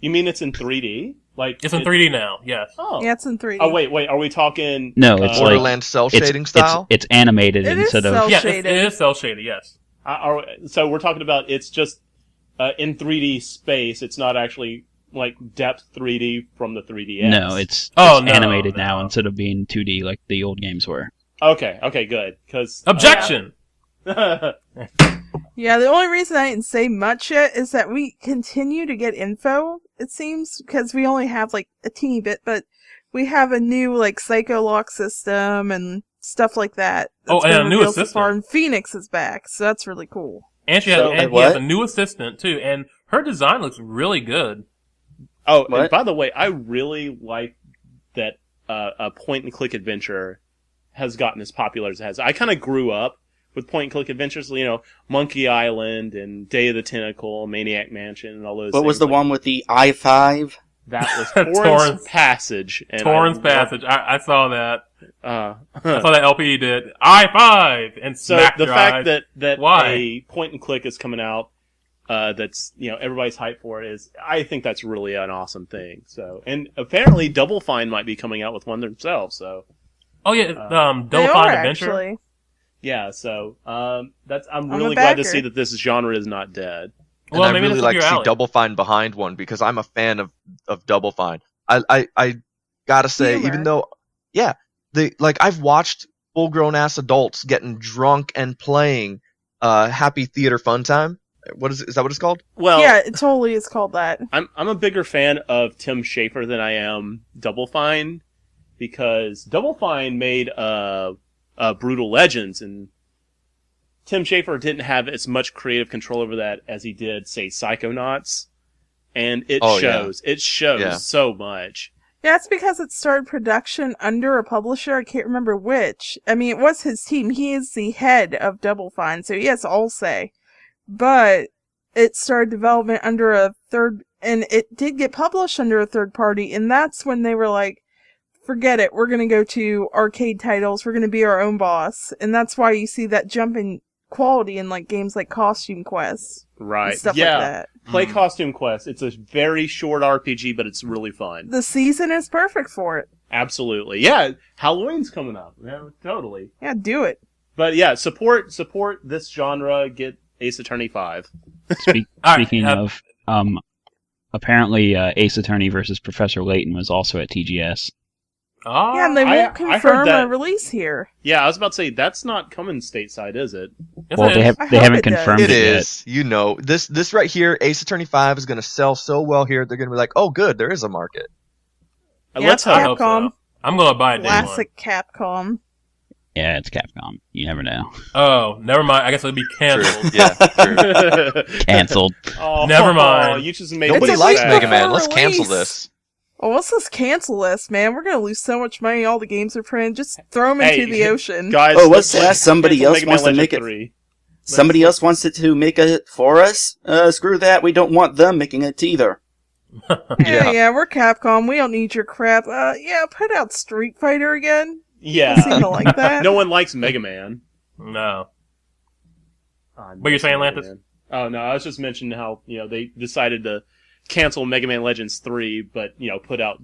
You mean it's in 3D? Like It's in 3D now. Yes. Oh. Yeah, it's in 3D. Oh wait. Are we talking? No, it's like Borderlands cell shading style. It's animated It is instead of cell Yeah, shaded. it is cell shaded. Yes. So we're talking about it's just in 3D space. It's not actually like depth 3D from the 3DS. no, it's Oh, animated no. now instead of being 2D like the old games were. Okay, good. Because Objection. Yeah, the only reason I didn't say much yet is that we continue to get info, it seems, because we only have like a teeny bit, but we have a new like psycho lock system and stuff like that. Oh, and been a new revealed so assistant. far, and Phoenix is back, so that's really cool. And he So, has what? a new assistant too, and her design looks really good. oh, and What? by the way, I really like that a point and click adventure has gotten as popular as it has. I kind of grew up with point and click adventures, Monkey Island and Day of the Tentacle, Maniac Mansion, and all those. What was things. the one with the I-5? That was Torrance. Torrance Passage. And Torrance Passage. I saw that. Uh, I saw that LP did. I-5 and so smack the your fact eyes. that Why? a point and click is coming out, that's everybody's hyped for I think that's really an awesome thing. So, and apparently Double Fine might be coming out with one themselves. So Oh yeah, They Double are, Fine Adventure. actually. yeah, so I'm a really glad to backer. see that this genre is not dead. And Well, I maybe really that's up like your to see alley. Double Fine behind one because I'm a fan of Double Fine. I gotta say, Humor. even though, yeah, I've watched full grown ass adults getting drunk and playing Happy Theater Fun Time. What is it? Is that what it's called? Well, Yeah, it totally is called that. I'm a bigger fan of Tim Schafer than I am Double Fine, because Double Fine made Brutal Legends, and Tim Schafer didn't have as much creative control over that as he did, say, Psychonauts, and it Oh, yeah. shows. It shows Yeah. so much. Yeah, it's because it started production under a publisher. I can't remember which. I mean, it was his team. He is the head of Double Fine, so he has all say. But it started development under a third, and it did get published under a third party, and that's when they were like, forget it, we're going to go to arcade titles, we're going to be our own boss. And that's why you see that jump in quality in like games like Costume Quest Right. and stuff yeah. like that. Play Costume Quest. It's a very short RPG, but it's really fun. The season is perfect for it. Absolutely. Yeah, Halloween's coming up. Yeah, totally. Yeah, do it. But yeah, support this genre. Get Ace Attorney 5. All right, Speaking of, apparently Ace Attorney versus Professor Layton was also at TGS. Oh, Yeah, and they I won't heard confirm that- a release here. Yeah, I was about to say that's not coming stateside, is it? yes, Well, it they is. have I they hope haven't it does. confirmed It it yet. is. You know, this right here, Ace Attorney 5 is going to sell so well here. They're going to be like, oh, good, there is a market. Yeah, Let's it's I hope. hope Capcom. so. I'm gonna buy it day one. Classic Capcom. Yeah, it's Capcom. You never know. Oh, never mind. I guess it'll be canceled. True. Yeah, true. Canceled. Oh, Never mind. You just made Nobody It's a likes week Mega Man. before Let's cancel release. this. Oh, let's just cancel this, man. We're gonna lose so much money. All the games are printed. Just throw them Hey, into the ocean. Guys, Oh, let's what's that? Somebody cancel else Mega Man wants to Legend make it- 3. Somebody else wants it to make it for us? Screw that. We don't want them making it either. Yeah, we're Capcom. We don't need your crap. Yeah, put out Street Fighter again. Yeah. You seem to like that. No one likes Mega Man. No. Oh, What you're saying, Mega Lantis? Man. Oh no, I was just mentioning how they decided to cancel Mega Man Legends 3, but put out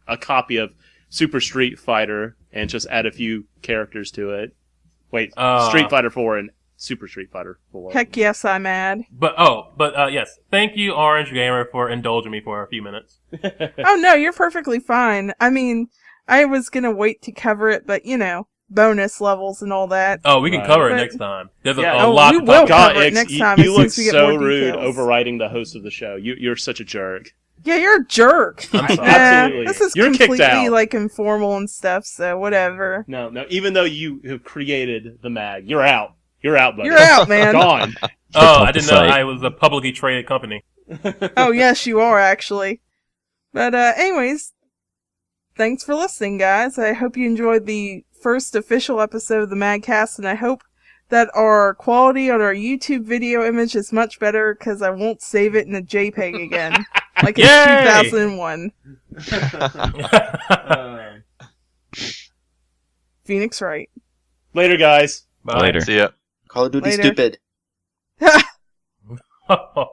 a copy of Super Street Fighter and just add a few characters to it. Wait, Street Fighter 4 and Super Street Fighter 4. Heck yes, I'm mad. But yes. Thank you, Orange Gamer, for indulging me for a few minutes. Oh no, you're perfectly fine. I mean, I was gonna wait to cover it, but bonus levels and all that. Oh, we can Right. cover it But- next time. There's Yeah. a Oh, lot we to will talk about. cover it Ix, next you, time you as soon look as we get so more rude details. overriding the host of the show. You're such a jerk. Yeah, you're a jerk. I'm sorry. Absolutely. This is You're kicked completely out. like informal and stuff, so whatever. No, even though you have created the mag, you're out. You're out, buddy. You're out, man. Gone. Oh, off I the didn't know site. I was a publicly traded company. Oh yes, you are actually. But anyways, thanks for listening, guys. I hope you enjoyed the first official episode of the MagCast, and I hope that our quality on our YouTube video image is much better because I won't save it in a JPEG again, like in Yay! 2001. Phoenix Wright. Later, guys. Bye. Later. See ya. Call of Duty Later. stupid. Bye.